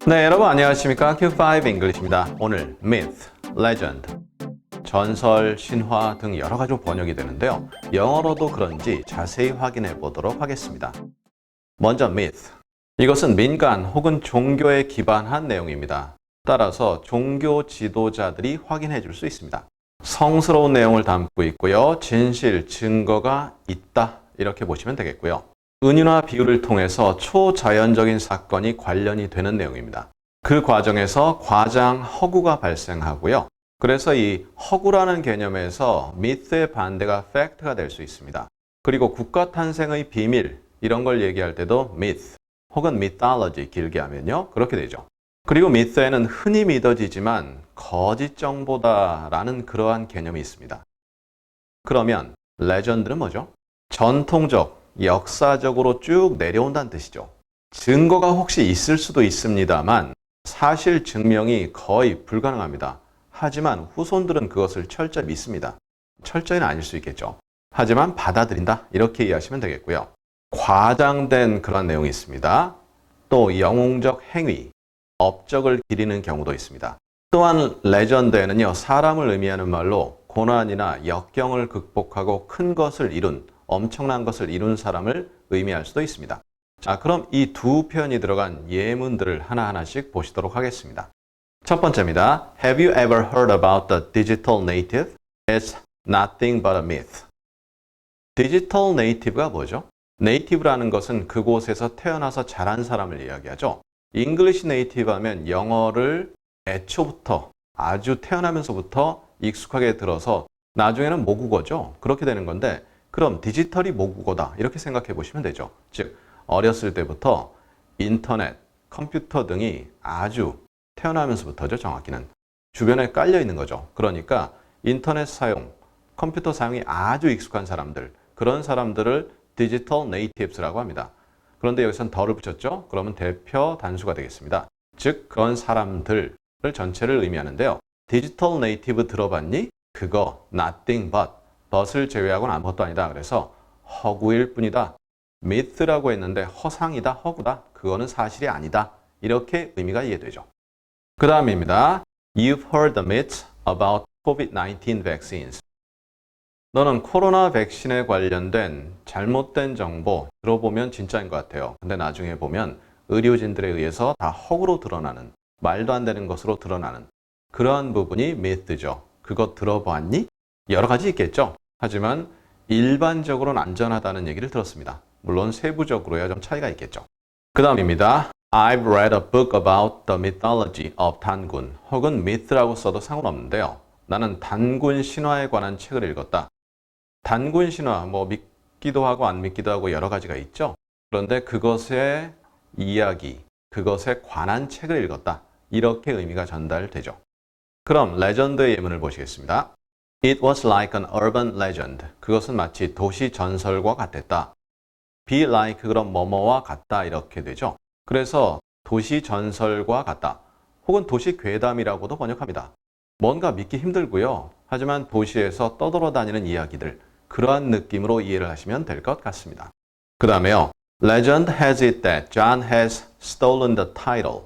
네, 여러분 안녕하십니까? Q5 English입니다. 오늘 myth, legend, 전설, 신화 등 여러 가지로 번역이 되는데요. 영어로도 그런지 자세히 확인해 보도록 하겠습니다. 먼저 myth. 이것은 민간 혹은 종교에 기반한 내용입니다. 따라서 종교 지도자들이 확인해 줄 수 있습니다. 성스러운 내용을 담고 있고요. 진실, 증거가 있다. 이렇게 보시면 되겠고요. 은유나 비유를 통해서 초자연적인 사건이 관련이 되는 내용입니다. 그 과정에서 과장, 허구가 발생하고요. 그래서 이 허구라는 개념에서 myth의 반대가 fact가 될 수 있습니다. 그리고 국가 탄생의 비밀, 이런 걸 얘기할 때도 myth 혹은 mythology 길게 하면요. 그렇게 되죠. 그리고 myth에는 흔히 믿어지지만 거짓 정보다라는 그러한 개념이 있습니다. 그러면 legend는 뭐죠? 전통적, 역사적으로 쭉 내려온다는 뜻이죠. 증거가 혹시 있을 수도 있습니다만 사실 증명이 거의 불가능합니다. 하지만 후손들은 그것을 철저히 믿습니다. 철저히는 아닐 수 있겠죠. 하지만 받아들인다. 이렇게 이해하시면 되겠고요. 과장된 그런 내용이 있습니다. 또 영웅적 행위, 업적을 기리는 경우도 있습니다. 또한 레전드에는요, 사람을 의미하는 말로 고난이나 역경을 극복하고 큰 것을 이룬, 엄청난 것을 이룬 사람을 의미할 수도 있습니다. 자, 그럼 이 두 표현이 들어간 예문들을 하나하나씩 보시도록 하겠습니다. 첫 번째입니다. Have you ever heard about the digital native? It's nothing but a myth. 디지털 네이티브가 뭐죠? 네이티브라는 것은 그곳에서 태어나서 자란 사람을 이야기하죠. 잉글리시 네이티브 하면 영어를 애초부터 아주 태어나면서부터 익숙하게 들어서 나중에는 모국어죠. 그렇게 되는 건데 그럼 디지털이 모국어다 이렇게 생각해 보시면 되죠. 즉 어렸을 때부터 인터넷, 컴퓨터 등이 아주 태어나면서부터죠. 정확히는 주변에 깔려 있는 거죠. 그러니까 인터넷 사용, 컴퓨터 사용이 아주 익숙한 사람들, 그런 사람들을 디지털 네이티브스라고 합니다. 그런데 여기서는 더를 붙였죠. 그러면 대표 단수가 되겠습니다. 즉 그런 사람들을 전체를 의미하는데요. 디지털 네이티브 들어봤니? 그거 nothing but을 제외하고는 아무것도 아니다. 그래서 허구일 뿐이다. myth라고 했는데 허상이다, 허구다. 그거는 사실이 아니다. 이렇게 의미가 이해되죠. 그 다음입니다. You've heard the myths about COVID-19 vaccines. 너는 코로나 백신에 관련된 잘못된 정보 들어보면 진짜인 것 같아요. 근데 나중에 보면 의료진들에 의해서 다 허구로 드러나는, 말도 안 되는 것으로 드러나는 그러한 부분이 myth죠. 그거 들어봤니? 여러 가지 있겠죠. 하지만 일반적으로는 안전하다는 얘기를 들었습니다. 물론 세부적으로야 좀 차이가 있겠죠. 그 다음입니다. I've read a book about the mythology of 단군 혹은 myth라고 써도 상관없는데요. 나는 단군 신화에 관한 책을 읽었다. 단군 신화, 믿기도 하고 안 믿기도 하고 여러 가지가 있죠. 그런데 그것의 이야기, 그것에 관한 책을 읽었다. 이렇게 의미가 전달되죠. 그럼 레전드의 예문을 보시겠습니다. It was like an urban legend. 그것은 마치 도시 전설과 같았다. Be like 그럼 뭐뭐와 같다 이렇게 되죠. 그래서 도시 전설과 같다. 혹은 도시 괴담이라고도 번역합니다. 뭔가 믿기 힘들고요. 하지만 도시에서 떠돌아다니는 이야기들, 그러한 느낌으로 이해를 하시면 될 것 같습니다. 그 다음에요. Legend has it that John has stolen the title.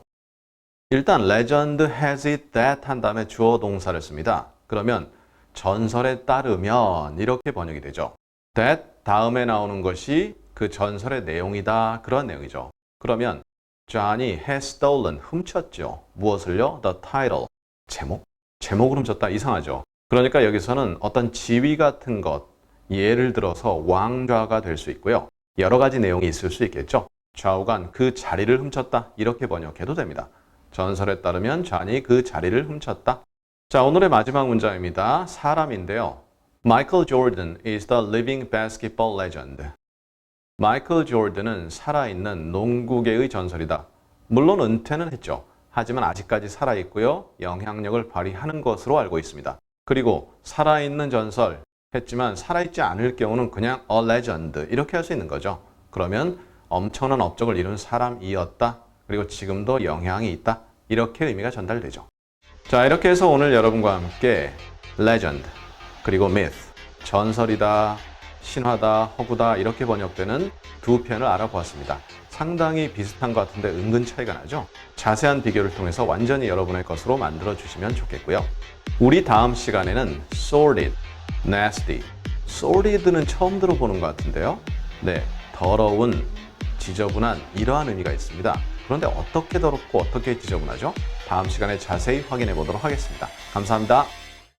일단 legend has it that 한 다음에 주어 동사를 씁니다. 그러면 전설에 따르면 이렇게 번역이 되죠. that 다음에 나오는 것이 그 전설의 내용이다. 그런 내용이죠. 그러면 John이 has stolen, 훔쳤죠. 무엇을요? The title, 제목을 훔쳤다. 이상하죠. 그러니까 여기서는 어떤 지위 같은 것, 예를 들어서 왕좌가 될 수 있고요. 여러 가지 내용이 있을 수 있겠죠. 좌우간 그 자리를 훔쳤다. 이렇게 번역해도 됩니다. 전설에 따르면 존이 그 자리를 훔쳤다. 자, 오늘의 마지막 문장입니다. 사람인데요. Michael Jordan is the living basketball legend. 마이클 조던은 살아있는 농구계의 전설이다. 물론 은퇴는 했죠. 하지만 아직까지 살아있고요. 영향력을 발휘하는 것으로 알고 있습니다. 그리고 살아있는 전설 했지만 살아있지 않을 경우는 그냥 a legend 이렇게 할 수 있는 거죠. 그러면 엄청난 업적을 이룬 사람이었다. 그리고 지금도 영향이 있다. 이렇게 의미가 전달되죠. 자, 이렇게 해서 오늘 여러분과 함께 legend 그리고 myth 전설이다, 신화다, 허구다 이렇게 번역되는 두 편을 알아보았습니다. 상당히 비슷한 것 같은데 은근 차이가 나죠? 자세한 비교를 통해서 완전히 여러분의 것으로 만들어 주시면 좋겠고요. 우리 다음 시간에는 sordid, nasty. sordid는 처음 들어보는 것 같은데요. 네, 더러운, 지저분한 이러한 의미가 있습니다. 그런데 어떻게 더럽고 어떻게 지저분하죠? 다음 시간에 자세히 확인해 보도록 하겠습니다. 감사합니다.